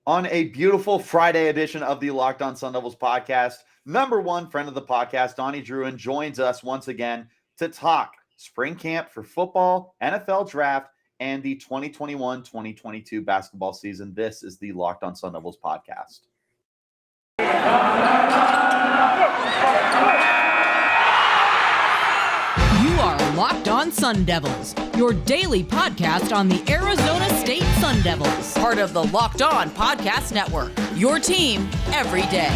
On a beautiful Friday edition of the Locked On Sun Devils podcast, number one friend of the podcast, Donnie Druin, joins us once again to talk spring camp for football, NFL draft, and the 2021-2022 basketball season. This is the Locked On Sun Devils podcast. You are Locked On Sun Devils, your daily podcast on the Arizona State Sun Devils, part of the Locked On Podcast Network, your team every day.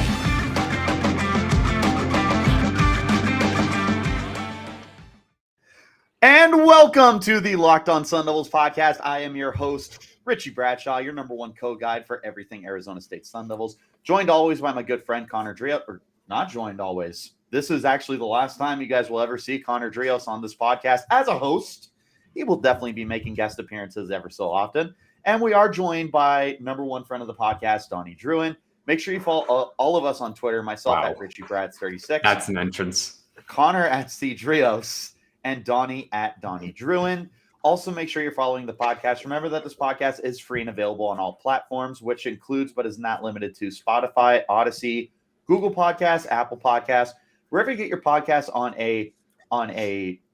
And welcome to the Locked On Sun Devils podcast. I am your host, Richie Bradshaw, your number one co-guide for everything Arizona State Sun Devils. Joined always by my good friend Connor Drios, or not joined always. This is actually the last time you guys will ever see Connor Drios on this podcast as a host. He will definitely be making guest appearances ever so often. And we are joined by number one friend of the podcast, Donnie Druin. Make sure you follow all of us on Twitter, myself at Richie Brads36. That's an entrance. Connor at C Drios. And Donnie at Donnie Druin. Also, make sure you're following the podcast. Remember that this podcast is free and available on all platforms, which includes but is not limited to Spotify, Odyssey, Google Podcasts, Apple Podcasts, wherever you get your podcasts on a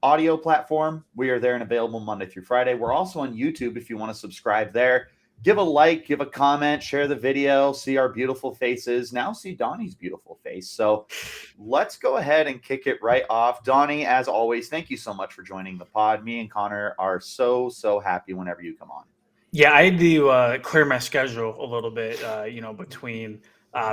audio platform. We are there and available Monday through Friday. We're also on YouTube if you want to subscribe there. Give a like, give a comment, share the video, see our beautiful faces. Now see Donnie's beautiful face. So let's go ahead and kick it right off. Donnie, as always, thank you so much for joining the pod. Me and Connor are so happy whenever you come on. Yeah, I had to clear my schedule a little bit, between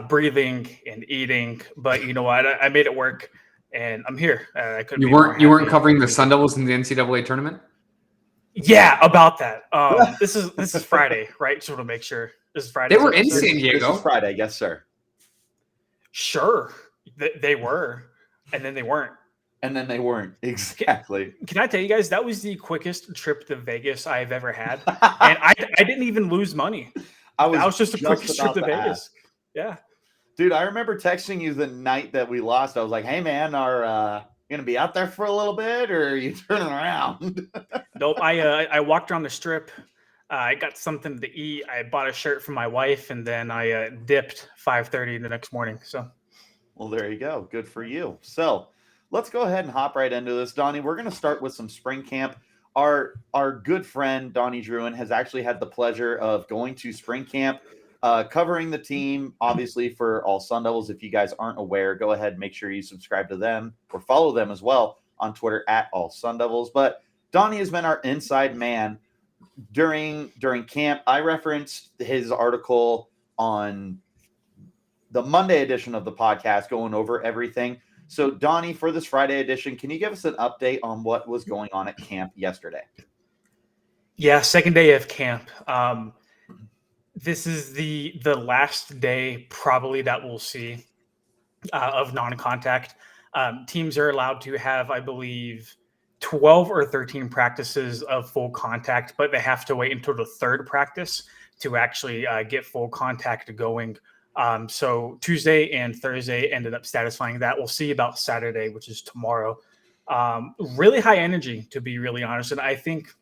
breathing and eating. But you know what? I made it work, and I'm here. I couldn't. You weren't covering the Sun Devils in the NCAA tournament? Yeah, about that. This is Friday, right? Just want to make sure this is Friday. They were in San Diego. This is Friday, yes, sir. Sure, they were, and then they weren't. And then they weren't. Exactly. Can I tell you guys, that was the quickest trip to Vegas I've ever had. And I didn't even lose money. That was just the quickest trip to Vegas. Yeah. Dude, I remember texting you the night that we lost. I was like, hey, man, are you going to be out there for a little bit, or are you turning around? Nope. I walked around the strip. I got something to eat. I bought a shirt for my wife, and then I dipped 5:30 the next morning. So, well, there you go. Good for you. So let's go ahead and hop right into this, Donnie. We're going to start with some spring camp. Our good friend Donnie Druin has actually had the pleasure of going to spring camp, covering the team, obviously, for all Sun Devils. If you guys aren't aware, go ahead and make sure you subscribe to them or follow them as well on Twitter at all Sun Devils. But Donnie has been our inside man during camp. I referenced his article on the Monday edition of the podcast, going over everything. So, Donnie, for this Friday edition, can you give us an update on what was going on at camp yesterday? Yeah, second day of camp. This is the last day probably that we'll see of non-contact. Teams are allowed to have, I believe, 12 or 13 practices of full contact, but they have to wait until the third practice to actually get full contact going. So Tuesday and Thursday ended up satisfying that. We'll see about Saturday, which is tomorrow. Really high energy, to be really honest. And I think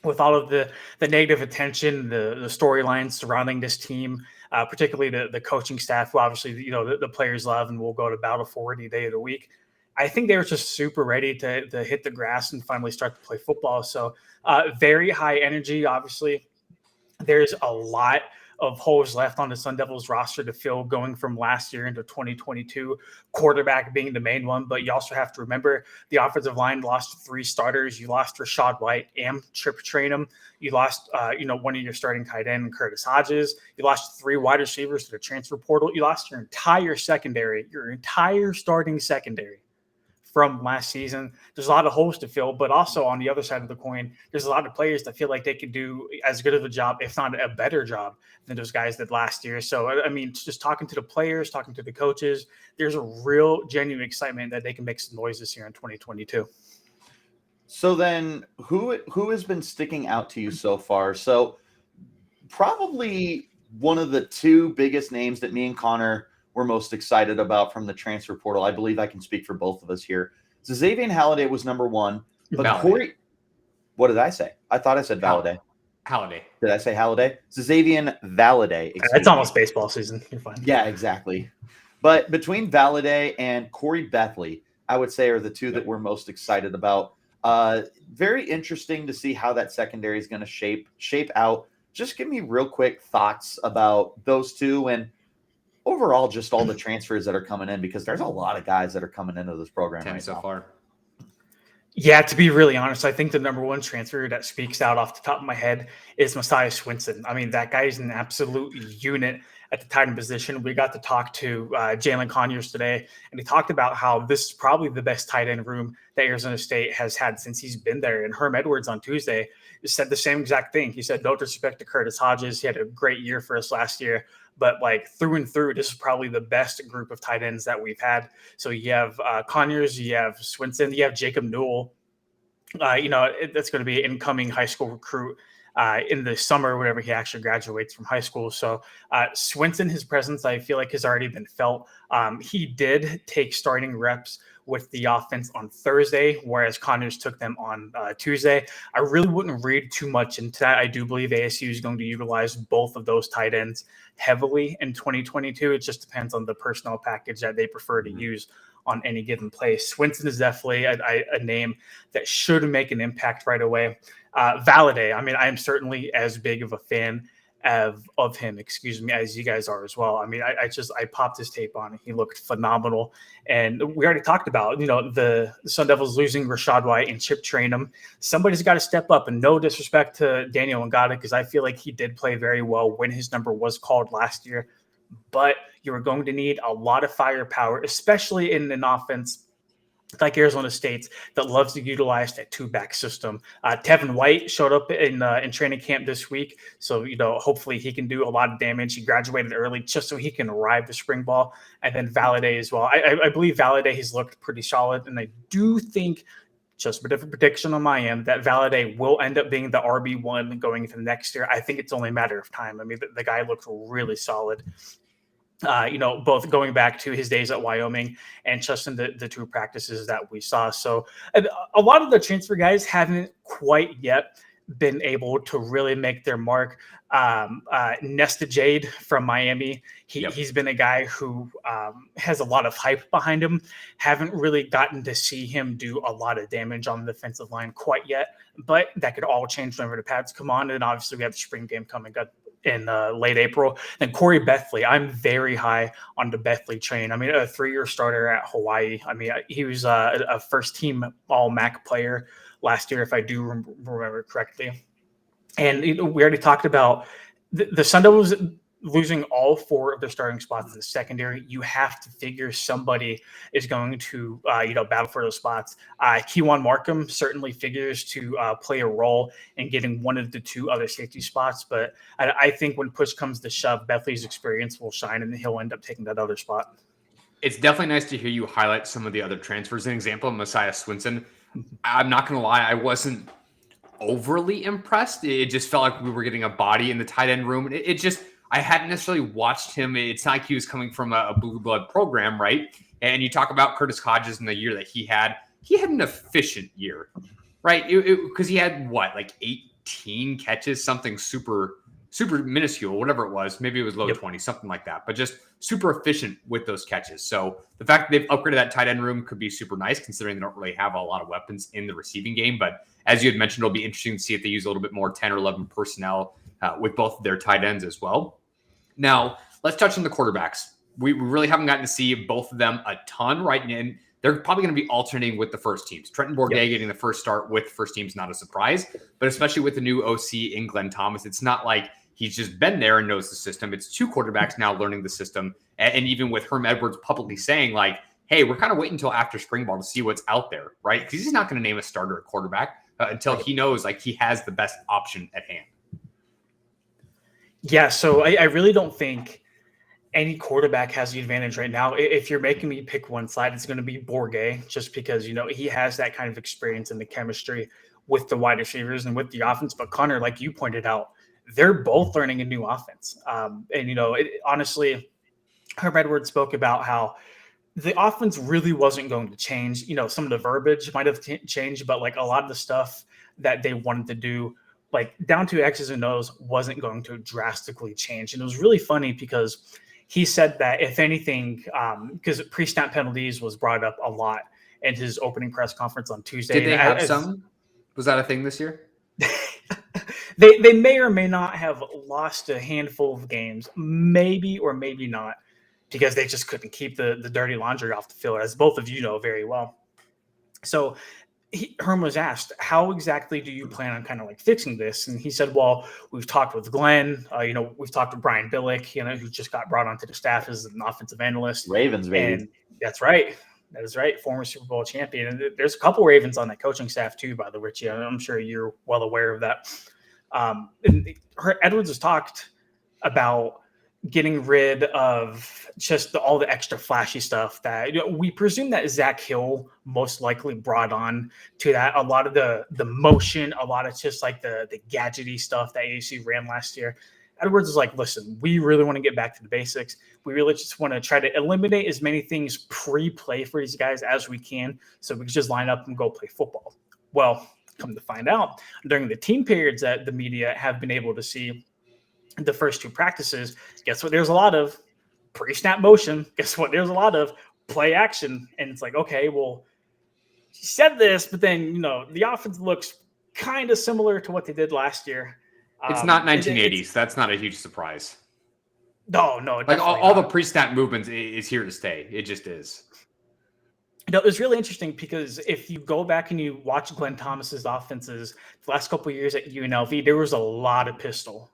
with all of the negative attention, the storylines surrounding this team, particularly the coaching staff, who obviously, the players love and will go to battle for any day of the week. I think they were just super ready to hit the grass and finally start to play football. So very high energy. Obviously, there's a lot of holes left on the Sun Devils roster to fill going from last year into 2022, quarterback being the main one. But you also have to remember the offensive line lost 3 starters. You lost Rashaad White and Trip Trainum. You lost, one of your starting tight end, Curtis Hodges. You lost 3 wide receivers to the transfer portal. You lost your entire starting secondary from last season. There's a lot of holes to fill, but also on the other side of the coin, there's a lot of players that feel like they could do as good of a job, if not a better job, than those guys did last year. So, I mean, just talking to the players, talking to the coaches, there's a real genuine excitement that they can make some noise this year in 2022. So then who has been sticking out to you so far? So probably one of the 2 biggest names that me and Connor we're most excited about from the transfer portal. I believe I can speak for both of us here. So Xavier Halliday was number 1, but Corey, what did I say? I thought I said Valladay. Halliday. Did I say Halliday? Xavier Valladay. It's almost baseball season. You're fine. Yeah, exactly. But between Valladay and Corey Bethley, I would say are the two that we're most excited about. Very interesting to see how that secondary is going to shape out. Just give me real quick thoughts about those two and overall just all the transfers that are coming in, because there's a lot of guys that are coming into this program 10 right so now. far. Yeah, to be really honest, I think the number one transfer that speaks out off the top of my head is Messiah Swinson. I mean, that guy is an absolute unit at the tight end position. We got to talk to Jalen Conyers today, and he talked about how this is probably the best tight end room that Arizona State has had since he's been there. And Herm Edwards on Tuesday said the same exact thing. He said, no disrespect to Curtis Hodges. He had a great year for us last year. But like through and through, this is probably the best group of tight ends that we've had. So you have Conyers, you have Swinson, you have Jacob Newell. That's going to be an incoming high school recruit in the summer, whenever he actually graduates from high school. So Swinson, his presence, I feel like has already been felt. He did take starting reps with the offense on Thursday, whereas Conyers took them on Tuesday. I really wouldn't read too much into that. I do believe ASU is going to utilize both of those tight ends heavily in 2022. It just depends on the personnel package that they prefer to use on any given play. Swinson is definitely a name that should make an impact right away. Valladay, I mean, I am certainly as big of a fan of him, as you guys are as well. I mean, I popped his tape on. He looked phenomenal. And we already talked about, the Sun Devils losing Rashaad White and Chip Trainum. Somebody's got to step up, and no disrespect to Daniel Ngata, because I feel like he did play very well when his number was called last year. But you are going to need a lot of firepower, especially in an offense like Arizona State's that loves to utilize that two-back system. Tevin White showed up in training camp this week, so hopefully he can do a lot of damage. He graduated early just so he can ride the spring ball, and then Valladay as well. I believe Valladay has looked pretty solid, and I do think, just a different prediction on my end, that Valladay will end up being the RB1 going into next year. I think it's only a matter of time. I mean, the guy looks really solid. Both going back to his days at Wyoming and just in the two practices that we saw. So a lot of the transfer guys haven't quite yet been able to really make their mark. Nesta Jade from Miami, he's been a guy who has a lot of hype behind him. Haven't really gotten to see him do a lot of damage on the defensive line quite yet, but that could all change whenever the pads come on. And obviously we have the spring game coming up in late April. Then Corey Bethley, I'm very high on the Bethley train. I mean, a 3-year starter at Hawaii. I mean, he was a first-team All-MAC player last year, if I do remember correctly. And we already talked about the Sun Devils losing all 4 of their starting spots in the secondary. You have to figure somebody is going to, battle for those spots. Kewan Markham certainly figures to play a role in getting one of the 2 other safety spots. But I think when push comes to shove, Bethley's experience will shine and he'll end up taking that other spot. It's definitely nice to hear you highlight some of the other transfers. An example, Messiah Swinson. I'm not going to lie, I wasn't overly impressed. It just felt like we were getting a body in the tight end room. I hadn't necessarily watched him. It's not like he was coming from a blue blood program, right? And you talk about Curtis Hodges in the year that he had an efficient year, right? Because he had like 18 catches, something super minuscule, whatever it was. Maybe it was low 20s, something like that, but just super efficient with those catches. So the fact that they've upgraded that tight end room could be super nice, considering they don't really have a lot of weapons in the receiving game. But as you had mentioned, it'll be interesting to see if they use a little bit more 10 or 11 personnel with both of their tight ends as well. Now, let's touch on the quarterbacks. We really haven't gotten to see both of them a ton, right? And they're probably going to be alternating with the first teams. Trenton Bourguet getting the first start with the first team is not a surprise, but especially with the new OC in Glenn Thomas, it's not like he's just been there and knows the system. It's 2 quarterbacks now learning the system. And even with Herm Edwards publicly saying like, hey, we're kind of waiting until after spring ball to see what's out there, right? Because he's not going to name a starter at quarterback until he knows like he has the best option at hand. Yeah, so I really don't think any quarterback has the advantage right now. If you're making me pick one side, it's going to be Bourguet, just because, he has that kind of experience in the chemistry with the wide receivers and with the offense. But Connor, like you pointed out, they're both learning a new offense. Honestly, Herm Edwards spoke about how the offense really wasn't going to change. Some of the verbiage might have changed, but like a lot of the stuff that they wanted to do like down to X's and O's wasn't going to drastically change. And it was really funny because he said that if anything, because pre-snap penalties was brought up a lot in his opening press conference on Tuesday. Did they have some? Was that a thing this year? They may or may not have lost a handful of games, maybe or maybe not, because they just couldn't keep the dirty laundry off the field, as both of you know very well. So Herm was asked, how exactly do you plan on kind of like fixing this? And he said, well, we've talked with Glenn, we've talked with Brian Billick, who just got brought onto the staff as an offensive analyst. Ravens, baby. And that's right. That is right. Former Super Bowl champion. And there's a couple Ravens on that coaching staff too, by the way, Richie. I'm sure you're well aware of that. Edwards has talked about getting rid of just all the extra flashy stuff that we presume that Zach Hill most likely brought on to that. A lot of the motion, a lot of just like the gadgety stuff that ASU ran last year. Edwards is like, listen, we really want to get back to the basics. We really just want to try to eliminate as many things pre-play for these guys as we can, so we can just line up and go play football. Well, come to find out, during the team periods that the media have been able to see the first two practices, guess what? There's a lot of pre-snap motion. Guess what? There's a lot of play action. And it's like, okay, well, you said this, but then, the offense looks kind of similar to what they did last year. It's not 1980s. That's not a huge surprise. No. Like all the pre-snap movements is here to stay. It just is. It was really interesting because if you go back and you watch Glenn Thomas's offenses the last couple of years at UNLV, there was a lot of pistol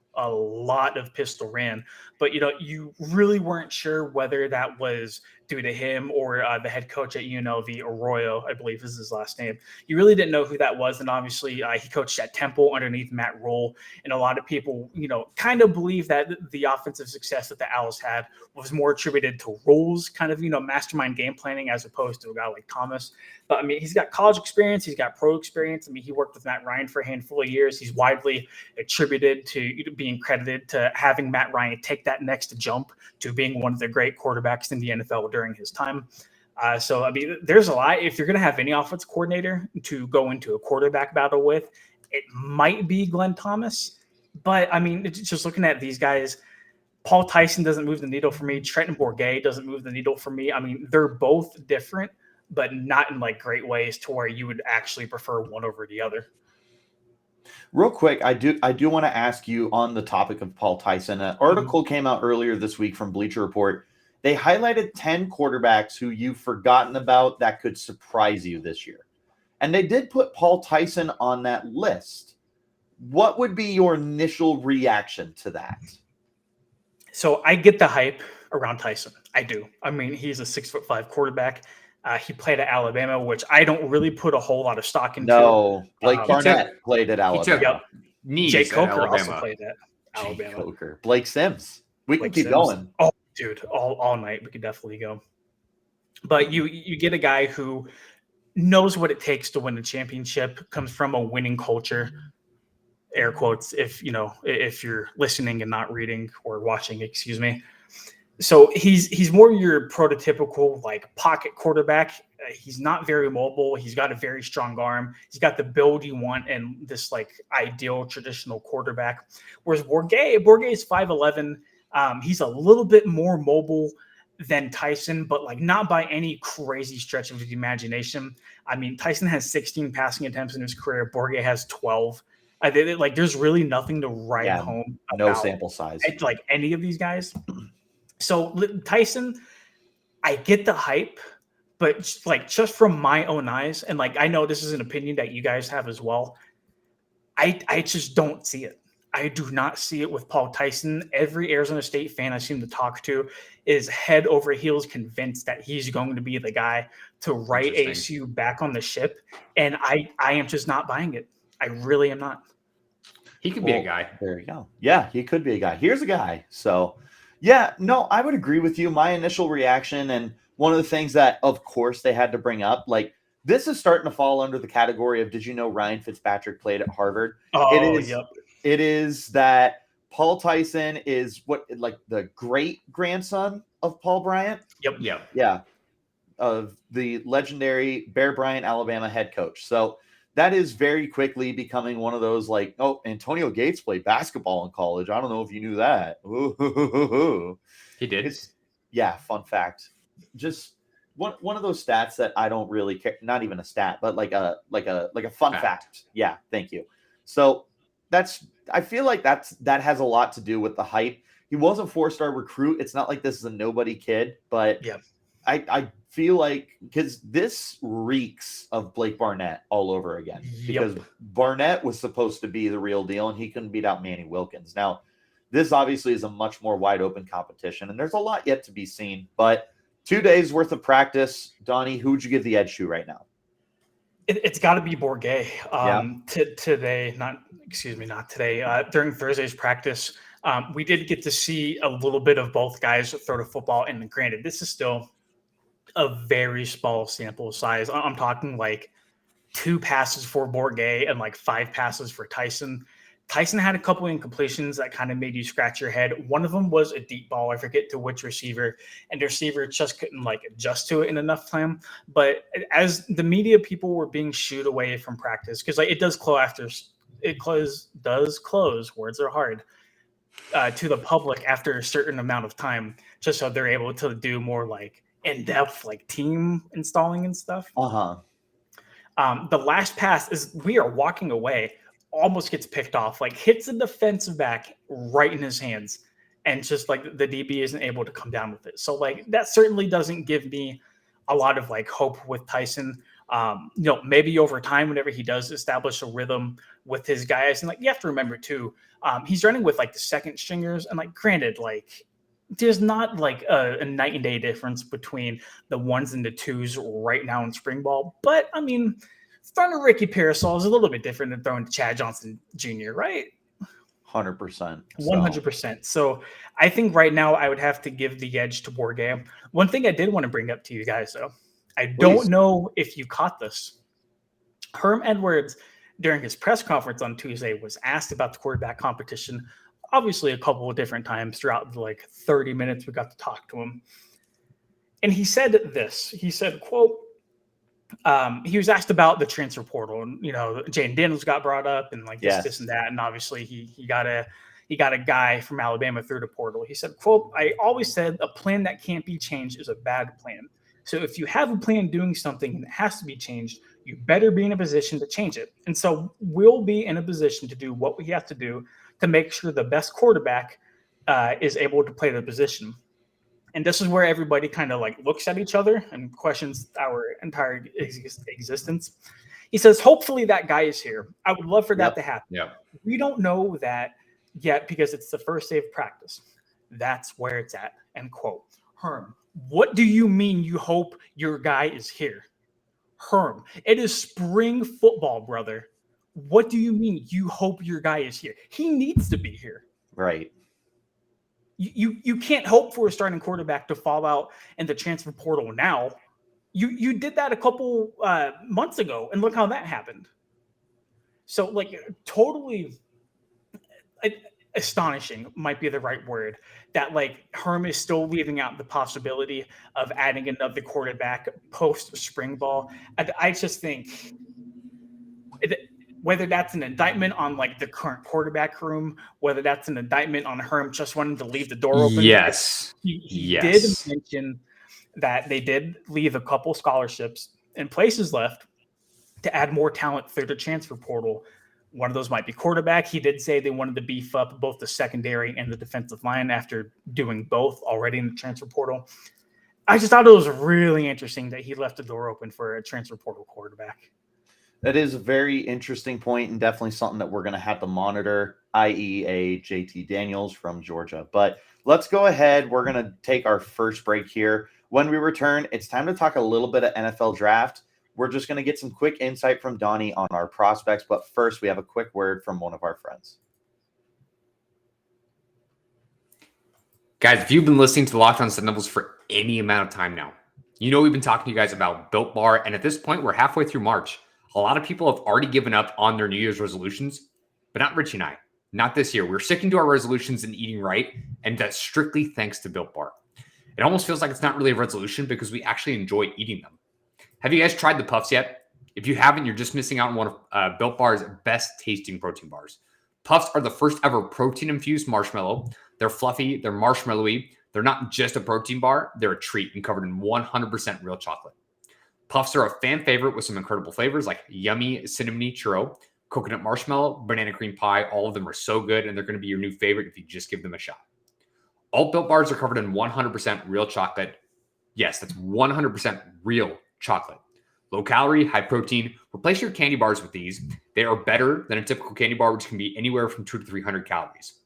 ran, but you really weren't sure whether that was due to him or the head coach at UNLV, Arroyo, I believe is his last name. You really didn't know who that was, and obviously he coached at Temple underneath Matt Rule, and a lot of people, kind of believe that the offensive success that the Owls had was more attributed to Rule's kind of mastermind game planning as opposed to a guy like Thomas. But he's got college experience, he's got pro experience. He worked with Matt Ryan for a handful of years. He's widely attributed to being credited to having Matt Ryan take that next jump to being one of the great quarterbacks in the NFL during his time. So there's a lot. If you're going to have any offense coordinator to go into a quarterback battle with, it might be Glenn Thomas. But just looking at these guys, Paul Tyson doesn't move the needle for me. Trenton Bourguet doesn't move the needle for me. They're both different, but not in like great ways to where you would actually prefer one over the other. Real quick, I do want to ask you on the topic of Paul Tyson. An article came out earlier this week from Bleacher Report. They highlighted 10 quarterbacks who you've forgotten about that could surprise you this year. And they did put Paul Tyson on that list. What would be your initial reaction to that? So I get the hype around Tyson. I do. He's a 6'5" quarterback. He played at Alabama, which I don't really put a whole lot of stock into. No, Blake Barnett played at Alabama. Jake Coker also played at Alabama. Coker. Blake Sims. We can keep going. Oh, dude, all night. We could definitely go. But you get a guy who knows what it takes to win a championship, comes from a winning culture. Air quotes, if you're listening and not reading or watching, excuse me. So he's more your prototypical like pocket quarterback. He's not very mobile. He's got a very strong arm. He's got the build you want and this like ideal traditional quarterback. Whereas Bourguet is 5'11". He's a little bit more mobile than Tyson, but like not by any crazy stretch of the imagination. Tyson has 16 passing attempts in his career. Bourguet has 12. There's really nothing to write home about. No sample size. Like any of these guys. So Tyson, I get the hype, but like just from my own eyes, and like I know this is an opinion that you guys have as well, I just don't see it. I do not see it with Paul Tyson. Every Arizona State fan I seem to talk to is head over heels convinced that he's going to be the guy to right ASU back on the ship, and I am just not buying it. I really am not. He could be a guy. There you go. Yeah, he could be a guy. Here's a guy. So, yeah, no, I would agree with you. My initial reaction, and one of the things that, of course, they had to bring up, like, this is starting to fall under the category of, did you know Ryan Fitzpatrick played at Harvard? It is that Paul Tyson is the great grandson of Paul Bryant. Yep. Yeah. Of the legendary Bear Bryant, Alabama head coach. So that is very quickly becoming one of those like, oh, Antonio Gates played basketball in college. I don't know if you knew that. He did. Yeah, fun fact. Just one of those stats that I don't really care. Not even a stat, but like a fun fact. Yeah, thank you. So I feel like that has a lot to do with the hype. He was a 4-star recruit. It's not like this is a nobody kid, but yeah. I feel like because this reeks of Blake Barnett all over again. Because Barnett was supposed to be the real deal, and he couldn't beat out Manny Wilkins. Now, this obviously is a much more wide open competition, and there's a lot yet to be seen. But 2 days worth of practice, Donnie, who would you give the edge to right now? It's got to be Bourget. Not today. During Thursday's practice, we did get to see a little bit of both guys throw the football. And granted, this is still a very small sample size. I'm talking like 2 passes for Bourget and like 5 passes for Tyson. Tyson had a couple incompletions that kind of made you scratch your head. One of them was a deep ball. I forget to which receiver, and the receiver just couldn't like adjust to it in enough time. But as the media people were being shooed away from practice, because like it does close. Words are hard to the public after a certain amount of time, just so they're able to do more like in-depth like team installing and stuff. The last pass is we are walking away. Almost gets picked off, like hits the defensive back right in his hands, and just like the DB isn't able to come down with it. So like that certainly doesn't give me a lot of like hope with Tyson. Maybe over time, whenever he does establish a rhythm with his guys, and like you have to remember too, he's running with like the second stringers, and like granted, like there's not like a night and day difference between the 1s and the 2s right now in spring ball, but I mean. Throwing to Ricky Parasol is a little bit different than throwing to Chad Johnson Jr., right? 100%. 100%. So I think right now I would have to give the edge to Bourget. One thing I did want to bring up to you guys, though, I don't know if you caught this. Herm Edwards, during his press conference on Tuesday, was asked about the quarterback competition, obviously a couple of different times throughout the 30 minutes we got to talk to him. And he said this. He said, quote, he was asked about the transfer portal, and Jaden Daniels got brought up, and this and that, and obviously he got a guy from Alabama through the portal. He said, "quote I always said a plan that can't be changed is a bad plan. So if you have a plan doing something and it has to be changed, you better be in a position to change it. And so we'll be in a position to do what we have to do to make sure the best quarterback is able to play the position." And this is where everybody kind of looks at each other and questions our entire existence. He says, hopefully that guy is here. I would love for that to happen. Yep. We don't know that yet because it's the first day of practice. That's where it's at. End quote. Herm, what do you mean you hope your guy is here? Herm, it is spring football, brother. What do you mean you hope your guy is here? He needs to be here. Right. You can't hope for a starting quarterback to fall out in the transfer portal now. You did that a couple months ago, and look how that happened. So, totally astonishing might be the right word, that Herm is still leaving out the possibility of adding another quarterback post spring ball. I just think whether that's an indictment on the current quarterback room, whether that's an indictment on Herm just wanting to leave the door open. Yes. He did mention that they did leave a couple scholarships and places left to add more talent through the transfer portal. One of those might be quarterback. He did say they wanted to beef up both the secondary and the defensive line after doing both already in the transfer portal. I just thought it was really interesting that he left the door open for a transfer portal quarterback. That is a very interesting point and definitely something that we're going to have to monitor, i.e. a JT Daniels from Georgia. But let's go ahead. We're going to take our first break here. When we return, it's time to talk a little bit of NFL draft. We're just going to get some quick insight from Donnie on our prospects. But first, we have a quick word from one of our friends. Guys, if you've been listening to the Locked On Sun Devils for any amount of time now, we've been talking to you guys about Built Bar. And at this point, we're halfway through March. A lot of people have already given up on their New Year's resolutions, but not Richie and I. Not this year. We're sticking to our resolutions and eating right, and that's strictly thanks to Built Bar. It almost feels like it's not really a resolution because we actually enjoy eating them. Have you guys tried the puffs yet? If you haven't, you're just missing out on one of Built Bar's best tasting protein bars. Puffs are the first ever protein-infused marshmallow. They're fluffy, they're marshmallowy. They're not just a protein bar, they're a treat and covered in 100% real chocolate. Puffs are a fan favorite with some incredible flavors like yummy cinnamony churro, coconut marshmallow, banana cream pie. All of them are so good, and they're going to be your new favorite if you just give them a shot. All Built Bars are covered in 100% real chocolate. Yes, that's 100% real chocolate. Low calorie, high protein. Replace your candy bars with these. They are better than a typical candy bar, which can be anywhere from 200 to 300 calories.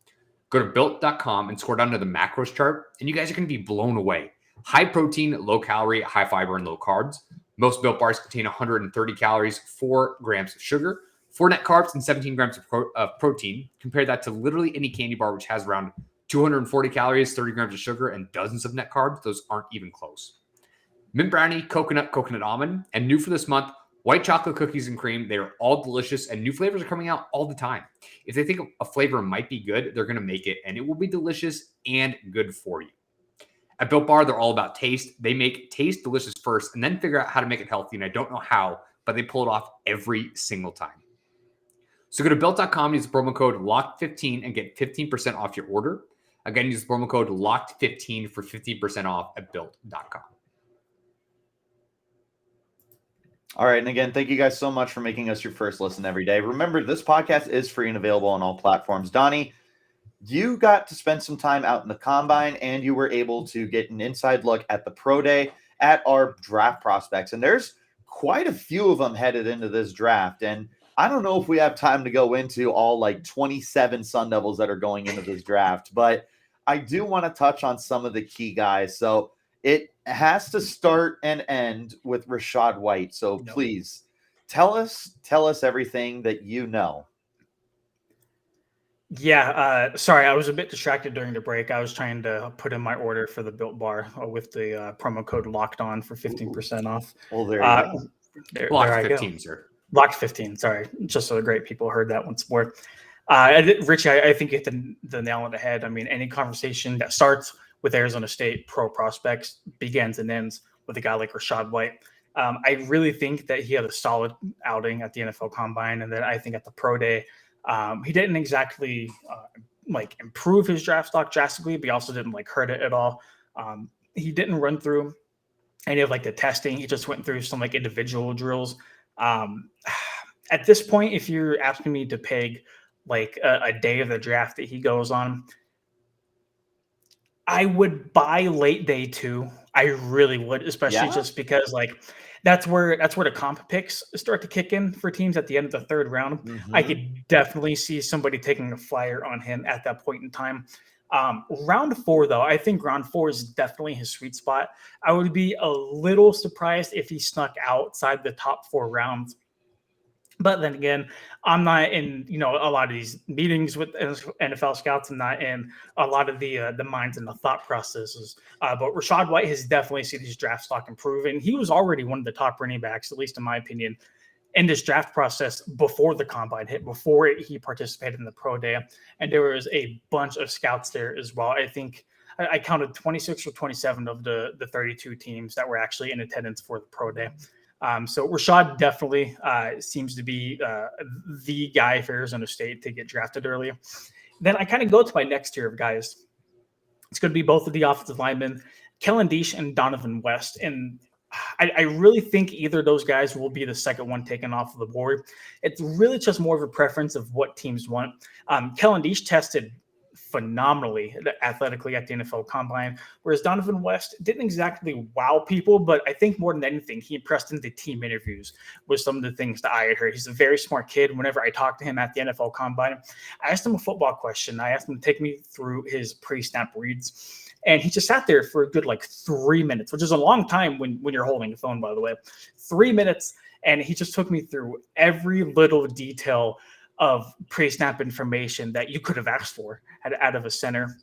Go to built.com and scroll down to the macros chart, and you guys are going to be blown away. High protein, low calorie, high fiber, and low carbs. Most Built Bars contain 130 calories, 4 grams of sugar, 4 net carbs, and 17 grams of protein. Compare that to literally any candy bar, which has around 240 calories, 30 grams of sugar, and dozens of net carbs. Those aren't even close. Mint brownie, coconut almond, and new for this month, white chocolate cookies and cream. They are all delicious, and new flavors are coming out all the time. If they think a flavor might be good, they're going to make it, and it will be delicious and good for you. At Built Bar, they're all about taste. They make taste delicious first and then figure out how to make it healthy, and I don't know how, but they pull it off every single time. So go to Built.com, use the promo code LOCKED15 and get 15% off your order. Again, use the promo code LOCKED15 for 15% off at Built.com. All right. And again, thank you guys so much for making us your first listen every day. Remember, this podcast is free and available on all platforms. Donnie, you got to spend some time out in the combine, and you were able to get an inside look at the pro day at our draft prospects. And there's quite a few of them headed into this draft. And I don't know if we have time to go into all like 27 Sun Devils that are going into this draft, but I do want to touch on some of the key guys. So it has to start and end with Rashaad White. So please tell us everything that you know. Yeah, sorry, I was a bit distracted during the break. I was trying to put in my order for the Built Bar with the promo code Locked On for 15% off. Well, there you go. Locked 15, sir. Locked 15. Sorry, just so the great people heard that once more. Richie, I think you hit the nail on the head. I mean, any conversation that starts with Arizona State pro prospects begins and ends with a guy like Rashaad White. I really think that he had a solid outing at the NFL Combine, and then I think at the pro day, he didn't exactly improve his draft stock drastically, but he also didn't hurt it at all. He didn't run through any of the testing. He just went through some individual drills. At this point, if you're asking me to peg a day of the draft that he goes on, I would buy late day 2. I really would, especially just because that's where the comp picks start to kick in for teams at the end of the 3rd round. Mm-hmm. I could definitely see somebody taking a flyer on him at that point in time. Round 4, though, I think round 4 is definitely his sweet spot. I would be a little surprised if he snuck outside the top 4 rounds. But then again, I'm not in, a lot of these meetings with NFL scouts. I'm not in a lot of the minds and the thought processes. But Rashaad White has definitely seen his draft stock improve. And he was already one of the top running backs, at least in my opinion, in this draft process before the combine hit, before he participated in the pro day. And there was a bunch of scouts there as well. I think I counted 26 or 27 of the 32 teams that were actually in attendance for the pro day. So Rashaad definitely seems to be the guy for Arizona State to get drafted early. Then I kind of go to my next tier of guys. It's going to be both of the offensive linemen, Kellen Diesch and Donovan West. And I really think either of those guys will be the second one taken off of the board. It's really just more of a preference of what teams want. Kellen Diesch tested phenomenally athletically at the NFL Combine, whereas Donovan West didn't exactly wow people, but I think more than anything, he impressed in the team interviews with some of the things that I had heard. He's a very smart kid. Whenever I talked to him at the NFL Combine, I asked him a football question. I asked him to take me through his pre-snap reads, and he just sat there for a good 3 minutes, which is a long time when you're holding a phone, by the way. 3 minutes, and he just took me through every little detail of pre-snap information that you could have asked for out of a center.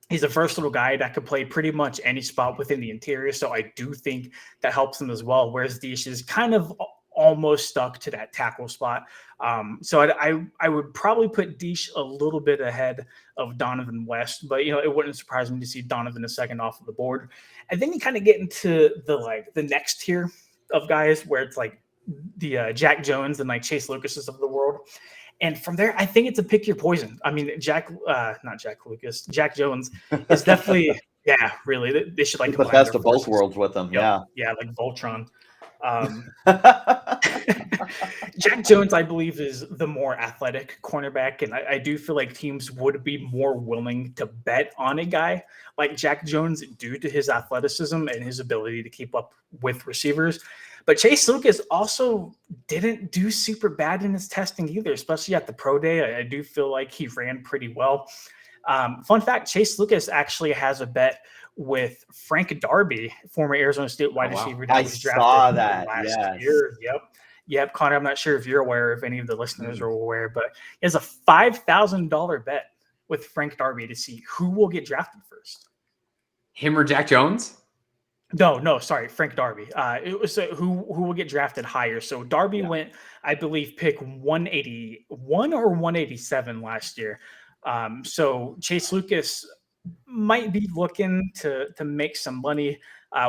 He's a versatile guy that could play pretty much any spot within the interior, so I do think that helps him as well, whereas Diesch is kind of almost stuck to that tackle spot. So I would probably put Diesch a little bit ahead of Donovan West, but it wouldn't surprise me to see Donovan a second off of the board. And then you kind of get into the next tier of guys where it's Jack Jones and like Chase Lucases of the world. And from there, I think it's a pick your poison. I mean, Jack Jones is definitely, yeah, really. They should like Get the combine best their of both forces. worlds with them. Yep. Yeah. Yeah, like Voltron. Jack Jones, I believe, is the more athletic cornerback, and I do feel like teams would be more willing to bet on a guy like Jack Jones due to his athleticism and his ability to keep up with receivers. But Chase Lucas also didn't do super bad in his testing either, especially at the pro day. I do feel like he ran pretty well. Fun fact, Chase Lucas actually has a bet with Frank Darby, former Arizona State wide receiver that was drafted saw that last year. Yep, Connor, I'm not sure if you're aware, if any of the listeners are aware, but he has a $5,000 bet with Frank Darby to see who will get drafted first. Him or Jack Jones? No, sorry, Frank Darby. It was who will get drafted higher. So Darby went, I believe, pick 181 or 187 last year. So Chase Lucas might be looking to make some money.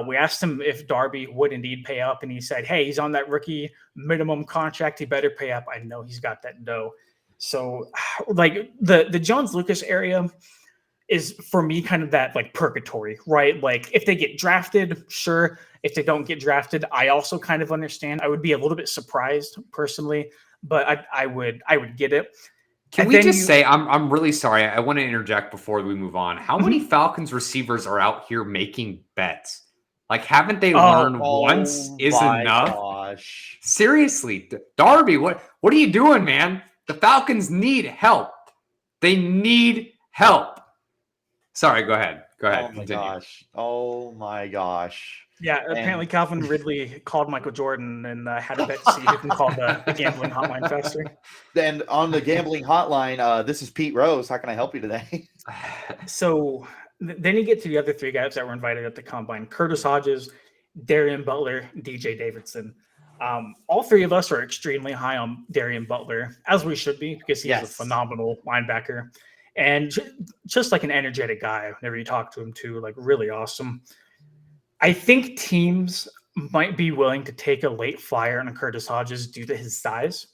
We asked him if Darby would indeed pay up, and he said, hey, he's on that rookie minimum contract. He better pay up. I know he's got that dough. So like the Jones Lucas area is for me kind of that like purgatory, right? Like if they get drafted, sure. If they don't get drafted, I also kind of understand. I would be a little bit surprised personally, but I would get it. Can we just say, I'm really sorry. I want to interject before we move on. How many Falcons receivers are out here making bets? Like, haven't they learned once is enough? Gosh. Seriously, Darby, what are you doing, man? The Falcons need help. They need help. Sorry, go ahead. Oh my gosh. Yeah, apparently Calvin Ridley called Michael Jordan and had a bet to see who can call the gambling hotline faster. Then on the gambling hotline, this is Pete Rose. How can I help you today? So then you get to the other three guys that were invited at the combine: Curtis Hodges, Darian Butler, DJ Davidson. All three of us are extremely high on Darian Butler, as we should be, because he's a phenomenal linebacker and just like an energetic guy. Whenever you talk to him too, like really awesome. I think teams might be willing to take a late flyer on Curtis Hodges due to his size.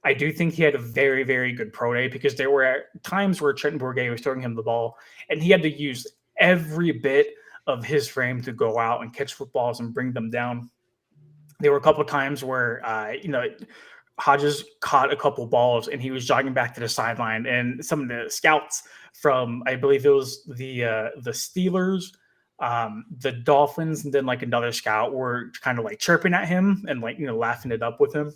I do think he had a very, very good pro day, because there were times where Trenton Bourguet was throwing him the ball and he had to use every bit of his frame to go out and catch footballs and bring them down. There were a couple of times where, Hodges caught a couple balls and he was jogging back to the sideline, and some of the scouts from, I believe it was the Steelers, the Dolphins, and then like another scout were kind of like chirping at him and like, laughing it up with him.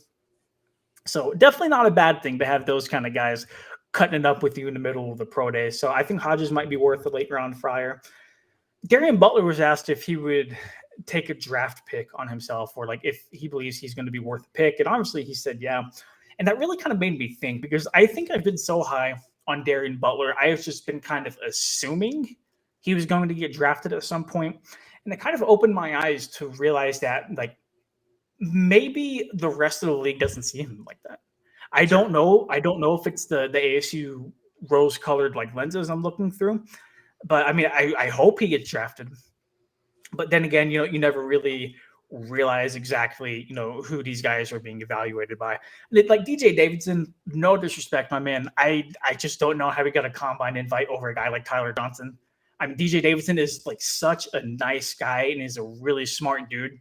So definitely not a bad thing to have those kind of guys cutting it up with you in the middle of the pro day. So I think Hodges might be worth a late round flyer. Darian Butler was asked if he would take a draft pick on himself, or like if he believes he's going to be worth a pick. And honestly, he said, yeah. And that really kind of made me think, because I think I've been so high on Darian Butler. I've just been kind of assuming he was going to get drafted at some point. And it kind of opened my eyes to realize that like maybe the rest of the league doesn't see him like that. I don't know. I don't know if it's the ASU rose-colored like lenses I'm looking through. But I mean, I hope he gets drafted. But then again, you never really realize exactly, who these guys are being evaluated by. Like DJ Davidson, no disrespect, my man. I just don't know how we got a combine invite over a guy like Tyler Johnson. I mean, DJ Davidson is like such a nice guy and is a really smart dude.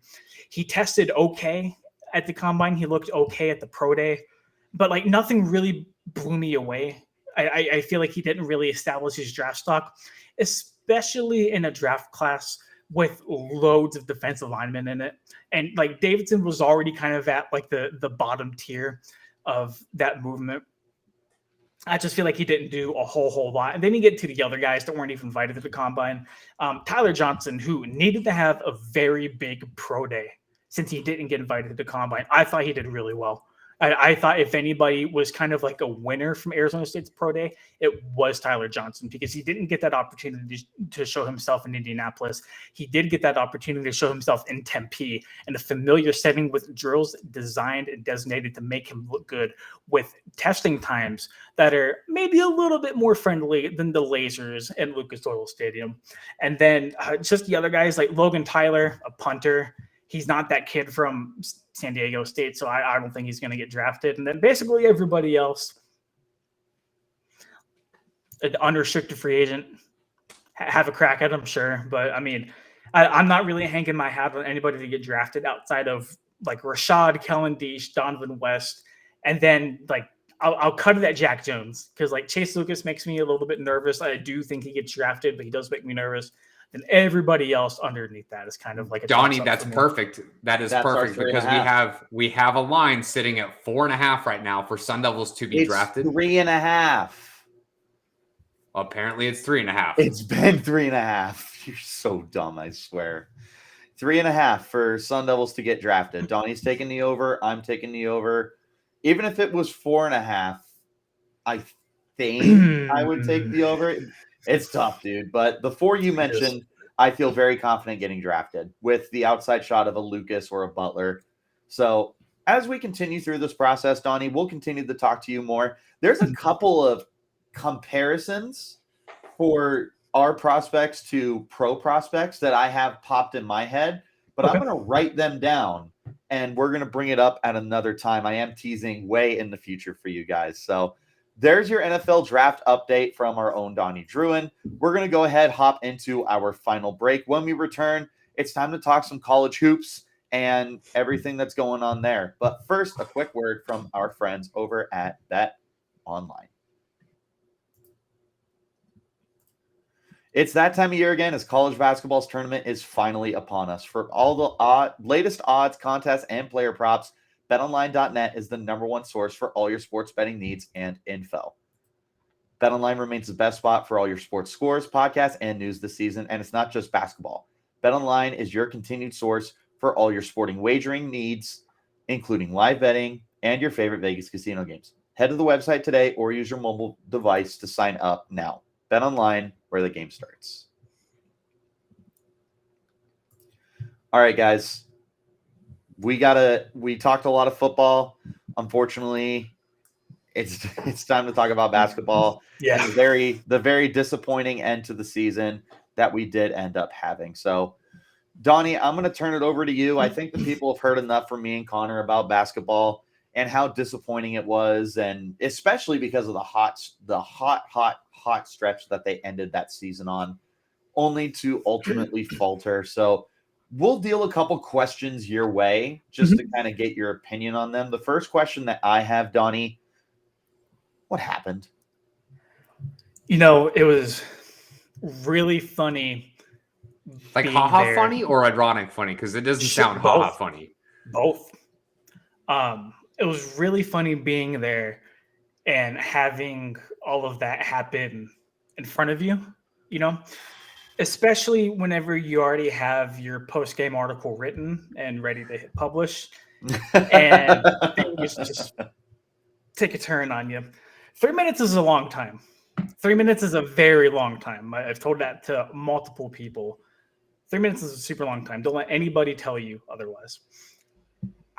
He tested okay at the combine. He looked okay at the pro day, but like nothing really blew me away. I feel like he didn't really establish his draft stock, especially in a draft class with loads of defensive linemen in it. And like Davidson was already kind of at like the bottom tier of that movement. I just feel like he didn't do a whole lot. And then you get to the other guys that weren't even invited to the combine. Tyler Johnson, who needed to have a very big pro day since he didn't get invited to the combine. I thought he did really well. I thought if anybody was kind of like a winner from Arizona State's pro day, it was Tyler Johnson, because he didn't get that opportunity to show himself in Indianapolis. He did get that opportunity to show himself in Tempe, in a familiar setting with drills designed and designated to make him look good, with testing times that are maybe a little bit more friendly than the lasers in Lucas Oil Stadium. And then just the other guys like Logan Tyler, a punter. He's not that kid from San Diego State, so I don't think he's going to get drafted. And then basically everybody else, an unrestricted free agent, have a crack at him, sure. But I mean, I'm not really hanging my hat on anybody to get drafted outside of like Rashaad, Kellen Deesh, Donovan West, and then like I'll cut it at Jack Jones because like Chase Lucas makes me a little bit nervous. I do think he gets drafted, but he does make me nervous. And everybody else underneath that is kind of like a Donnie. That's perfect. That's perfect because we have a line sitting at 4.5 right now for Sun Devils to be drafted. 3.5. Well, apparently it's 3.5. It's been 3.5. You're so dumb, I swear. 3.5 for Sun Devils to get drafted. Donnie's taking the over. I'm taking the over. Even if it was 4.5, I think I would take the over. It's tough, dude. But the 4 you mentioned, I feel very confident getting drafted with the outside shot of a Lucas or a Butler. So as we continue through this process, Donnie, we'll continue to talk to you more. There's a couple of comparisons for our prospects to pro prospects that I have popped in my head, but I'm going to write them down and we're going to bring it up at another time. I am teasing way in the future for you guys. So there's your NFL draft update from our own Donnie Druin. We're going to go ahead, hop into our final break. When we return, it's time to talk some college hoops and everything that's going on there. But first, a quick word from our friends over at BetOnline. It's that time of year again as college basketball's tournament is finally upon us. For all the latest odds, contests, and player props, BetOnline.net is the #1 source for all your sports betting needs and info. BetOnline remains the best spot for all your sports scores, podcasts, and news this season, and it's not just basketball. BetOnline is your continued source for all your sporting wagering needs, including live betting and your favorite Vegas casino games. Head to the website today or use your mobile device to sign up now. BetOnline, where the game starts. All right, guys. We talked a lot of football. Unfortunately, it's time to talk about basketball. Yeah. And the very disappointing end to the season that we did end up having. So, Donnie, I'm going to turn it over to you. I think the people have heard enough from me and Connor about basketball and how disappointing it was, and especially because of the hot stretch that they ended that season on, only to ultimately falter. So we'll deal a couple questions your way just to kind of get your opinion on them. The first question that I have, Donnie, what happened? You know, it was really funny. Like haha funny or ironic funny? Because it doesn't sound haha funny. Both. It was really funny being there and having all of that happen in front of you, you know, especially whenever you already have your post-game article written and ready to hit publish and things just take a turn on you. 3 minutes is a long time. 3 minutes is a very long time. I've told that to multiple people. 3 minutes is a super long time. Don't let anybody tell you otherwise.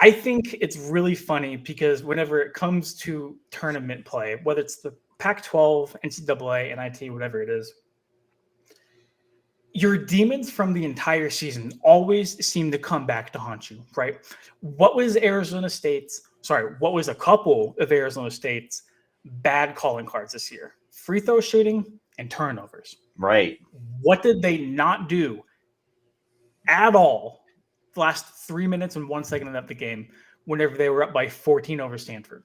I think it's really funny because whenever it comes to tournament play, whether it's the Pac-12, NCAA, NIT, whatever it is, your demons from the entire season always seem to come back to haunt you, right? What was a couple of Arizona State's bad calling cards this year? Free throw shooting and turnovers. Right. What did they not do at all the last 3 minutes and 1 second of the game whenever they were up by 14 over Stanford?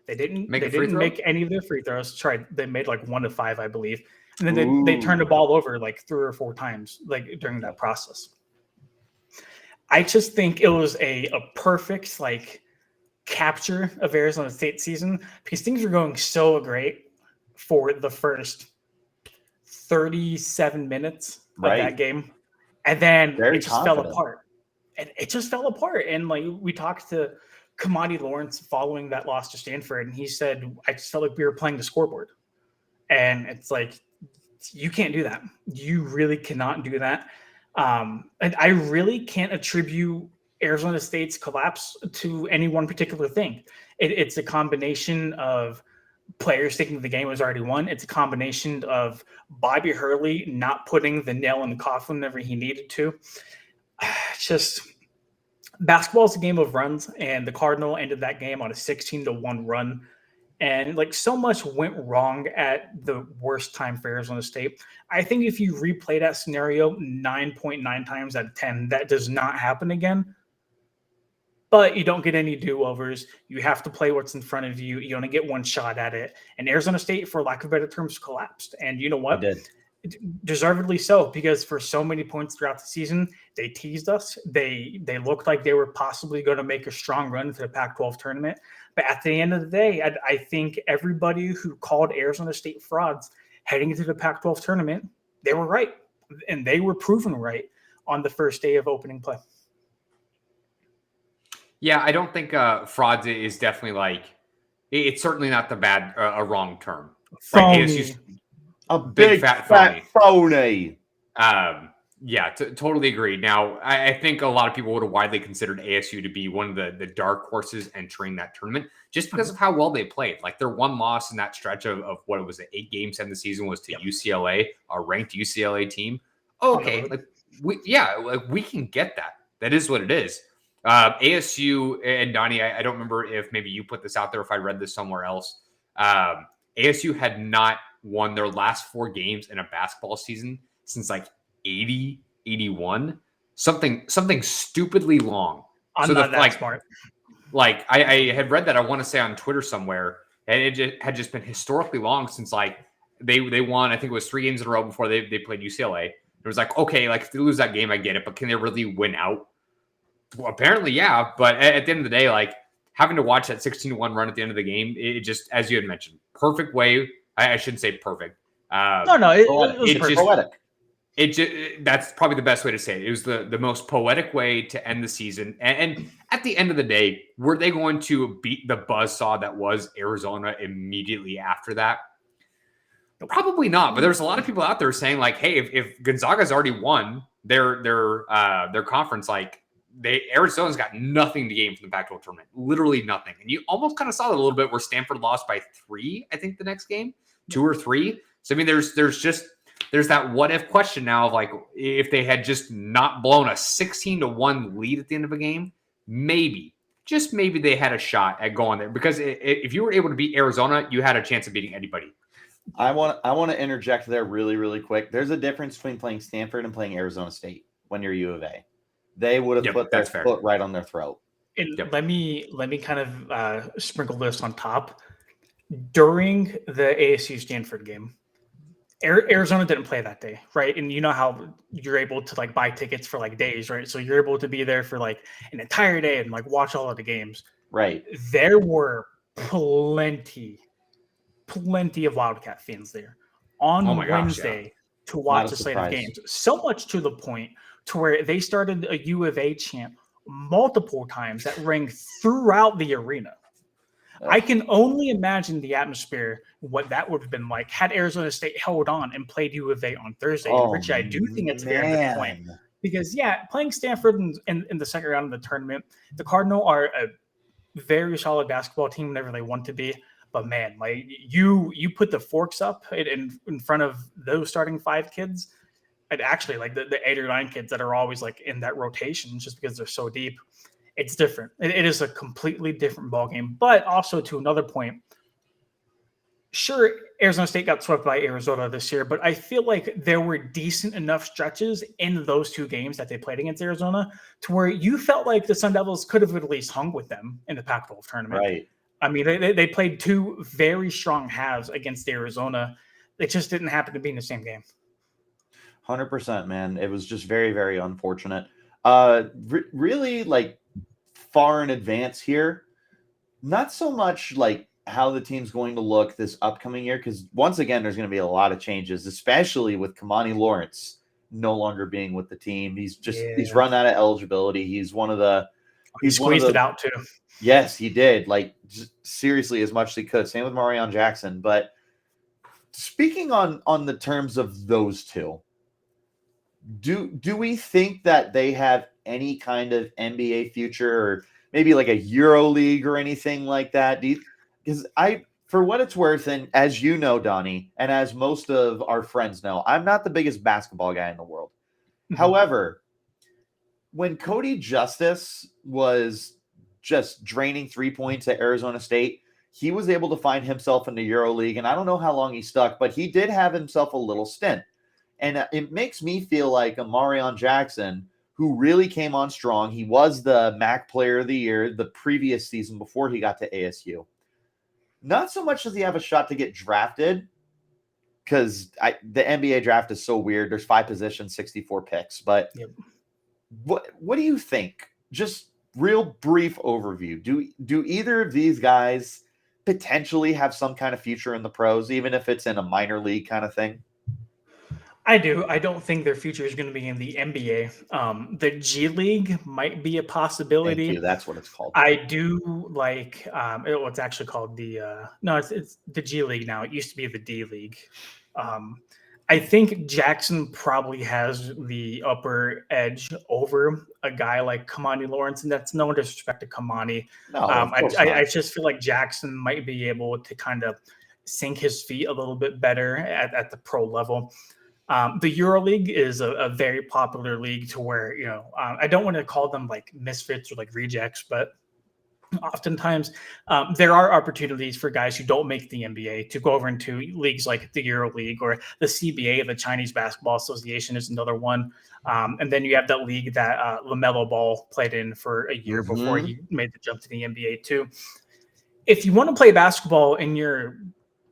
They didn't make any of their free throws. They made like 1 of 5, I believe. And then they turned the ball over like 3 or 4 times like during that process. I just think it was a perfect like capture of Arizona State season because things were going so great for the first 37 minutes of that game. And then it just fell apart. And it just fell apart. And like we talked to Kamani Lawrence following that loss to Stanford, and he said, I just felt like we were playing the scoreboard. And it's like, you can't do that. You really cannot do that. And I really can't attribute Arizona State's collapse to any one particular thing. It's a combination of players thinking the game was already won. It's a combination of Bobby Hurley not putting the nail in the coffin whenever he needed to. Just Basketball is a game of runs, and the Cardinal ended that game on a 16-1 run. And like so much went wrong at the worst time for Arizona State. I think if you replay that scenario 9.9 times out of 10, that does not happen again. But you don't get any do-overs. You have to play what's in front of you. You only get one shot at it. And Arizona State, for lack of better terms, collapsed. And you know what? They did. Deservedly so, because for so many points throughout the season, they teased us. They looked like they were possibly going to make a strong run into the Pac-12 tournament. But at the end of the day, I think everybody who called Arizona State frauds heading into the Pac-12 tournament, they were right. And they were proven right on the first day of opening play. Yeah, I don't think frauds is definitely like, it's certainly not the bad, a wrong term. Right? ASU's a big fat phony. Yeah, totally agree. Now, I think a lot of people would have widely considered ASU to be one of the dark horses entering that tournament just because of how well they played. Like their one loss in that stretch of what it was, 8 games in the season was to UCLA, a ranked UCLA team. Okay, we can get that. That is what it is. ASU and Donnie, I don't remember if maybe you put this out there, if I read this somewhere else. ASU had not won their last 4 games in a basketball season since like 80, 81, something stupidly long. I'm not that smart. Like I had read that, I want to say on Twitter somewhere, and it had just been historically long since like they won, I think it was 3 games in a row before they played UCLA. It was like, okay, like if they lose that game, I get it, but can they really win out? Well, apparently, yeah. But at the end of the day, like having to watch that 16-1 run at the end of the game, it just, as you had mentioned, perfect way. I shouldn't say perfect. It was poetic. That's probably the best way to say it. It was the most poetic way to end the season. And at the end of the day, were they going to beat the buzzsaw that was Arizona immediately after that? Probably not. But there's a lot of people out there saying like, hey, if Gonzaga's already won their conference, like Arizona's got nothing to gain from the Pac-12 tournament, literally nothing. And you almost kind of saw that a little bit where Stanford lost by 3, I think the next game, 2 or 3. So I mean, there's that what if question now of like, if they had just not blown a 16-1 lead at the end of a game, maybe, just maybe they had a shot at going there. Because if you were able to beat Arizona, you had a chance of beating anybody. I want to interject there really, really quick. There's a difference between playing Stanford and playing Arizona State when you're U of A. They would have put their foot right on their throat. And let me kind of sprinkle this on top. During the ASU Stanford game, Arizona didn't play that day, right? And you know how you're able to like buy tickets for like days, right? So you're able to be there for like an entire day and like watch all of the games. Right. There were plenty of Wildcat fans there on Wednesday to watch the slate of games. So much to the point to where they started a U of A chant multiple times that rang throughout the arena. I can only imagine the atmosphere, what that would have been like had Arizona State held on and played U of A on Thursday. Richie, I do think it's a very good point. Because, playing Stanford in the second round of the tournament, the Cardinal are a very solid basketball team whenever they want to be. But, man, like you put the forks up in front of those starting 5 kids, and actually like the 8 or 9 kids that are always like in that rotation just because they're so deep. It's different. It is a completely different ballgame. But also to another point, sure, Arizona State got swept by Arizona this year, but I feel like there were decent enough stretches in those 2 games that they played against Arizona to where you felt like the Sun Devils could have at least hung with them in the Pac-12 tournament. Right. I mean, they played 2 very strong halves against Arizona. It just didn't happen to be in the same game. 100%, man. It was just very, very unfortunate. Really, like, far in advance here, not so much like how the team's going to look this upcoming year, because once again there's going to be a lot of changes, especially with Kamani Lawrence no longer being with the team. He's run out of eligibility. He's one of the he squeezed it out too. Yes, he did, like seriously as much as he could. Same with Marion Jackson. But speaking on the terms of those 2, do we think that they have any kind of NBA future, or maybe like a Euro League or anything like that? Because for what it's worth, and as you know, Donnie, and as most of our friends know, I'm not the biggest basketball guy in the world. Mm-hmm. However, when Cody Justice was just draining 3 points at Arizona State, he was able to find himself in the EuroLeague, and I don't know how long he stuck, but he did have himself a little stint. And it makes me feel like Amarion Jackson, who really came on strong. He was the MAC Player of the Year the previous season before he got to ASU. Not so much does he have a shot to get drafted, because the NBA draft is so weird. There's 5 positions, 64 picks. But what do you think? Just real brief overview. Do either of these guys potentially have some kind of future in the pros, even if it's in a minor league kind of thing? I do. I don't think their future is going to be in the NBA. The G League might be a possibility. Thank you. That's what it's called. I do like it's actually called it's the G League now. It used to be the D League. I think Jackson probably has the upper edge over a guy like Kamani Lawrence, and that's no disrespect to Kamani. No, I just feel like Jackson might be able to kind of sink his feet a little bit better at the pro level. The EuroLeague is a very popular league to where, I don't want to call them like misfits or like rejects, but oftentimes there are opportunities for guys who don't make the NBA to go over into leagues like the EuroLeague or the CBA, the Chinese Basketball Association is another one. And then you have that league that LaMelo Ball played in for a year before he made the jump to the NBA too. If you want to play basketball and you're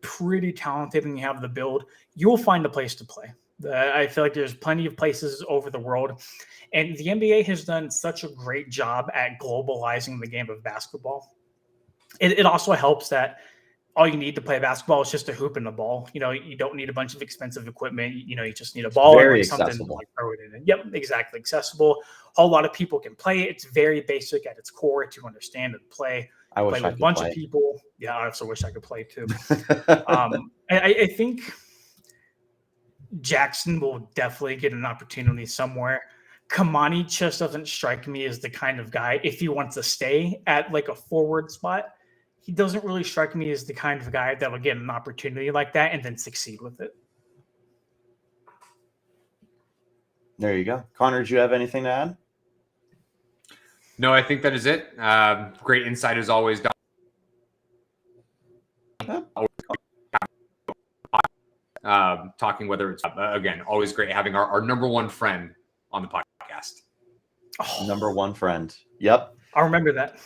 pretty talented and you have the build, you will find a place to play. I feel like there's plenty of places over the world, and the NBA has done such a great job at globalizing the game of basketball. It also helps that all you need to play basketball is just a hoop and a ball. You don't need a bunch of expensive equipment. You just need a ball and like something to like throw it in. Yep, exactly. Accessible. A whole lot of people can play it. It's very basic at its core to understand and play. I wish play with I a bunch play. of people. Yeah, I also wish I could play too. I think Jackson will definitely get an opportunity somewhere. Kamani just doesn't strike me as the kind of guy, if he wants to stay at like a forward spot, he doesn't really strike me as the kind of guy that will get an opportunity like that and then succeed with it. There you go. Connor, do you have anything to add? No, I think that is it. Great insight as always, Don. Talking whether it's again, always great having our number one friend on the podcast. Number one friend. Yep. I'll remember that.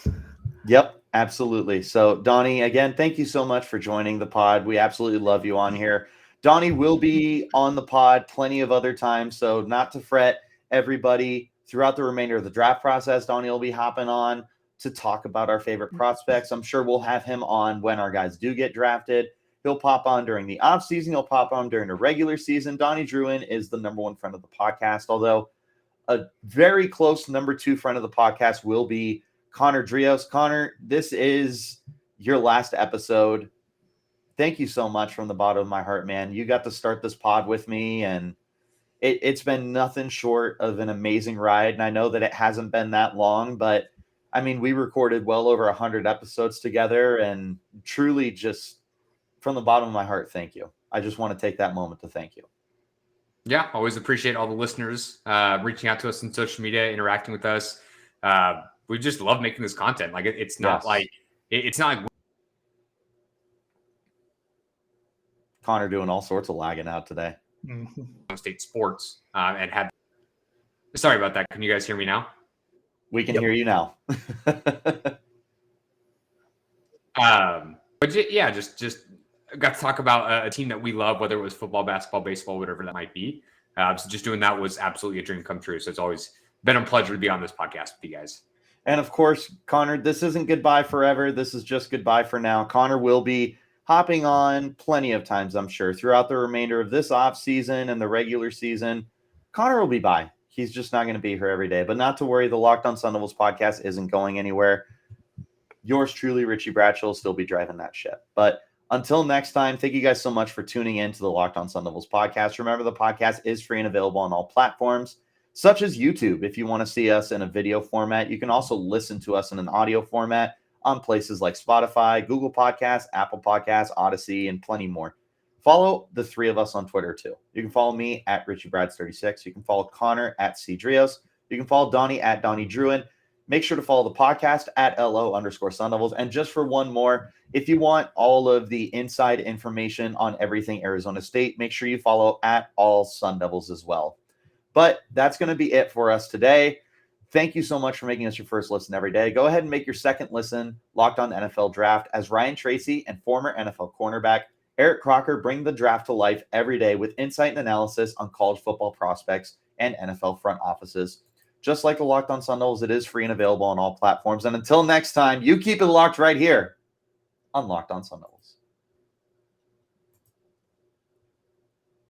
Yep, absolutely. So Donnie, again, thank you so much for joining the pod. We absolutely love you on here. Donnie will be on the pod plenty of other times, so not to fret, everybody. Throughout the remainder of the draft process, Donnie will be hopping on to talk about our favorite prospects. I'm sure we'll have him on when our guys do get drafted. He'll pop on during the off season. He'll pop on during the regular season. Donnie Druin is the number one friend of the podcast, although a very close number 2 friend of the podcast will be Connor Drios. Connor, this is your last episode. Thank you so much from the bottom of my heart, man. You got to start this pod with me, and it's been nothing short of an amazing ride. And I know that it hasn't been that long, but I mean, we recorded well over 100 episodes together, and truly just from the bottom of my heart, thank you. I just want to take that moment to thank you. Yeah, always appreciate all the listeners reaching out to us on social media, interacting with us. We just love making this content. Like it's not like it's not like Connor doing all sorts of lagging out today. State sports and had. Sorry about that. Can you guys hear me now? We can hear you now. But yeah, just got to talk about a team that we love, whether it was football, basketball, baseball, whatever that might be. So just doing that was absolutely a dream come true. So it's always been a pleasure to be on this podcast with you guys. And of course, Connor, this isn't goodbye forever. This is just goodbye for now. Connor will be hopping on plenty of times, I'm sure, throughout the remainder of this off season and the regular season. Connor will be by. He's just not going to be here every day. But not to worry, the Locked On Sun Devils podcast isn't going anywhere. Yours truly, Richie Bradshaw, will still be driving that ship. But until next time, thank you guys so much for tuning in to the Locked On Sun Devils podcast. Remember, the podcast is free and available on all platforms, such as YouTube. If you want to see us in a video format, you can also listen to us in an audio format on places like Spotify, Google Podcasts, Apple Podcasts, Odyssey, and plenty more. Follow the 3 of us on Twitter, too. You can follow me at RichieBrads36. You can follow Connor at CDrios. You can follow Donnie at Donnie Druin. Make sure to follow the podcast at LO_Sun Devils. And just for one more, if you want all of the inside information on everything Arizona State, make sure you follow at All Sun Devils as well. But that's going to be it for us today. Thank you so much for making us your first listen every day. Go ahead and make your second listen Locked On NFL Draft as Ryan Tracy and former NFL cornerback Eric Crocker bring the draft to life every day with insight and analysis on college football prospects and NFL front offices. Just like the Locked On Sun Devils, it is free and available on all platforms. And until next time, you keep it locked right here on Locked On Sun Devils.